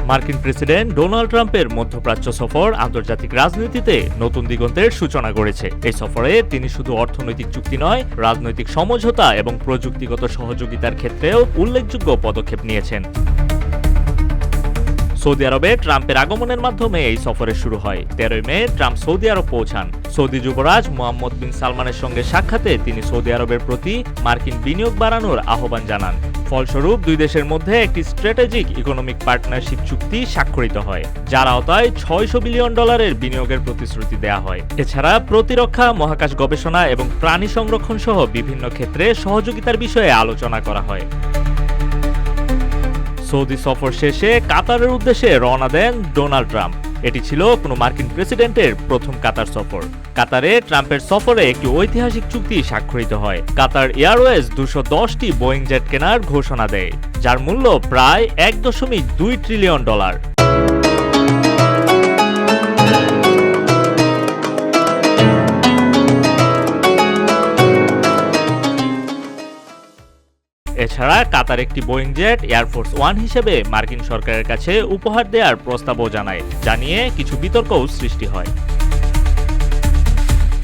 মার্কিন president Donald ট্রাম্পের মধ্যপ্রাচ্য সফর আন্তর্জাতিক রাজনীতিতে নতুন দিগন্তের সূচনা করেছে। এই সফরে তিনি শুধু অর্থনৈতিক চুক্তি নয়, রাজনৈতিক সমঝোতা এবং প্রযুক্তিগত সহযোগিতার ক্ষেত্রেও উল্লেখযোগ্য পদক্ষেপ নিয়েছেন। সৌদি আরবে ট্রাম্পের আগমনের মাধ্যমে এই সফরের শুরু হয়। 13 মে ট্রাম্প সৌদি আরব পৌঁছান। সৌদি যুবরাজ মোহাম্মদ বিন সালমানের সঙ্গে সাক্ষাতে তিনি সৌদি আরবের প্রতি মার্কিন বিনিয়োগ বাড়ানোর আহ্বান জানান। ফলস্বরূপ দুই দেশের মধ্যে একটি স্ট্র্যাটেজিক ইকোনমিক পার্টনারশিপ চুক্তি স্বাক্ষরিত হয়, যার আওতায় $600 বিলিয়ন বিনিয়োগের প্রতিশ্রুতি দেয়া হয়। এছাড়া প্রতিরক্ষা, মহাকাশ গবেষণা এবং প্রাণী সংরক্ষণ সহ বিভিন্ন ক্ষেত্রে সহযোগিতার বিষয়ে আলোচনা করা হয়। সৌদি সফর শেষে কাতারের উদ্দেশ্যে রওনা দেন ডোনাল্ড ট্রাম্প। এটি ছিল কোনো মার্কিন প্রেসিডেন্টের প্রথম কাতার সফর। কাতারে ট্রাম্পের সফরে একটি ঐতিহাসিক চুক্তি স্বাক্ষরিত হয়। কাতার এয়ারওয়েজ 210টি বোয়িং জেট কেনার ঘোষণা দেয়, যার মূল্য প্রায় $1.2 ট্রিলিয়ন। এছাড়া কাতার একটি বোয়িং জেট এয়ারফোর্স 1 হিসেবে মার্কিন সরকারের কাছে উপহার দেওয়ার প্রস্তাবও জানায়, যা নিয়ে কিছু বিতর্কও সৃষ্টি হয়।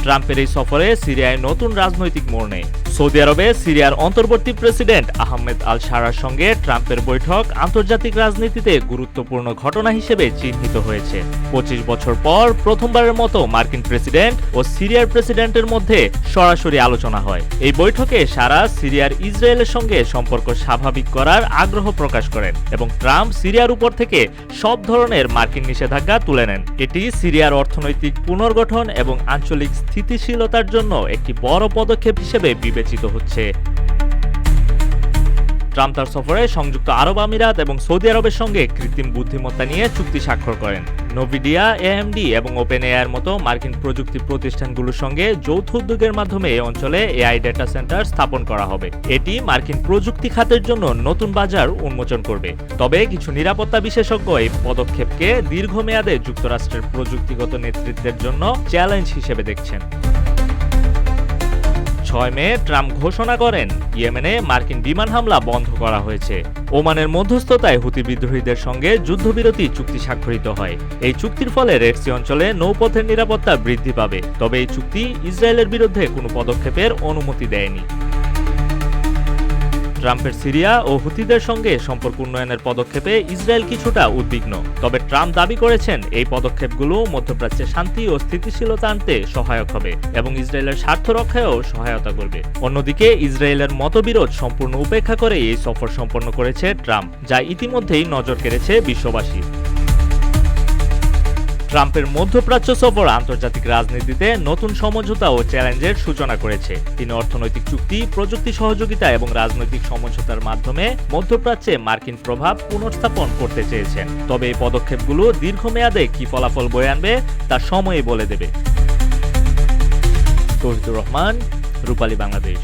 ট্রাম্পের এই সফরে সিরিয়ায় নতুন রাজনৈতিক মোড় নেয়। সৌদি আরবে সিরিয়ার অন্তর্বর্তী প্রেসিডেন্ট আহমেদ আল শারার সঙ্গে ট্রাম্পের বৈঠক আন্তর্জাতিক রাজনীতিতে গুরুত্বপূর্ণ ঘটনা হিসেবে চিহ্নিত হয়েছে। 25 বছর পর প্রথমবারের মতো মার্কিন প্রেসিডেন্ট ও সিরিয়ার প্রেসিডেন্টের মধ্যে সরাসরি আলোচনা হয়। এই বৈঠকে শারা সিরিয়ার ইসরায়েলের সঙ্গে সম্পর্ক স্বাভাবিক করার আগ্রহ প্রকাশ করেন এবং ট্রাম্প সিরিয়ার উপর থেকে সব ধরনের মার্কিন নিষেধাজ্ঞা তুলে নেন। এটি সিরিয়ার অর্থনৈতিক পুনর্গঠন এবং আঞ্চলিক স্থিতিশীলতার জন্য একটি বড় পদক্ষেপ হিসেবে বিবেচিত হচ্ছে। ট্রাম্প তার সফরে সংযুক্ত আরব আমিরাত এবং সৌদি আরবের সঙ্গে কৃত্রিম বুদ্ধিমত্তা নিয়ে চুক্তি স্বাক্ষর করেন। নোভিডিয়া, এএমডি এবং ওপেন এআইয়ের মতো মার্কিন প্রযুক্তি প্রতিষ্ঠানগুলোর সঙ্গে যৌথ উদ্যোগের মাধ্যমে এই অঞ্চলে এআই ডেটা সেন্টার স্থাপন করা হবে। এটি মার্কিন প্রযুক্তি খাতের জন্য নতুন বাজার উন্মোচন করবে। তবে কিছু নিরাপত্তা বিশেষজ্ঞ এই পদক্ষেপকে দীর্ঘমেয়াদে যুক্তরাষ্ট্রের প্রযুক্তিগত নেতৃত্বের জন্য চ্যালেঞ্জ হিসেবে দেখছেন। 6 মে ট্রাম্প ঘোষণা করেন ইয়েমেনে মার্কিন বিমান হামলা বন্ধ করা হয়েছে। ওমানের মধ্যস্থতায় হুতি বিদ্রোহীদের সঙ্গে যুদ্ধবিরতি চুক্তি স্বাক্ষরিত হয়। এই চুক্তির ফলে রেড সি অঞ্চলে নৌপথের নিরাপত্তা বৃদ্ধি পাবে। তবে এই চুক্তি ইসরায়েলের বিরুদ্ধে কোনো পদক্ষেপের অনুমতি দেয়নি। ট্রাম্পের সিরিয়া ও হুতিদের সঙ্গে সম্পর্ক উন্নয়নের পদক্ষেপে ইসরায়েল কিছুটা উদ্বিগ্ন। তবে ট্রাম্প দাবি করেছেন এই পদক্ষেপগুলো মধ্যপ্রাচ্যে শান্তি ও স্থিতিশীলতা আনতে সহায়ক হবে এবং ইসরায়েলের স্বার্থ রক্ষায়ও সহায়তা করবে। অন্যদিকে ইসরায়েলের মতবিরোধ সম্পূর্ণ উপেক্ষা করে এই সফর সম্পন্ন করেছে ট্রাম্প, যা ইতিমধ্যেই নজর কেড়েছে বিশ্ববাসী। ট্রাম্পের মধ্যপ্রাচ্য সফর আন্তর্জাতিক রাজনীতিতে নতুন সমঝোতা ও চ্যালেঞ্জের সূচনা করেছে। তিনি অর্থনৈতিক চুক্তি, প্রযুক্তি সহযোগিতা এবং রাজনৈতিক সমঝোতার মাধ্যমে মধ্যপ্রাচ্যে মার্কিন প্রভাব পুনর্স্থাপন করতে চেয়েছেন। তবে এই পদক্ষেপগুলো দীর্ঘমেয়াদে কি ফলাফল বয়ে আনবে তা সময়ই বলে দেবে। তৌহিদুর রহমান, রূপালী বাংলাদেশ।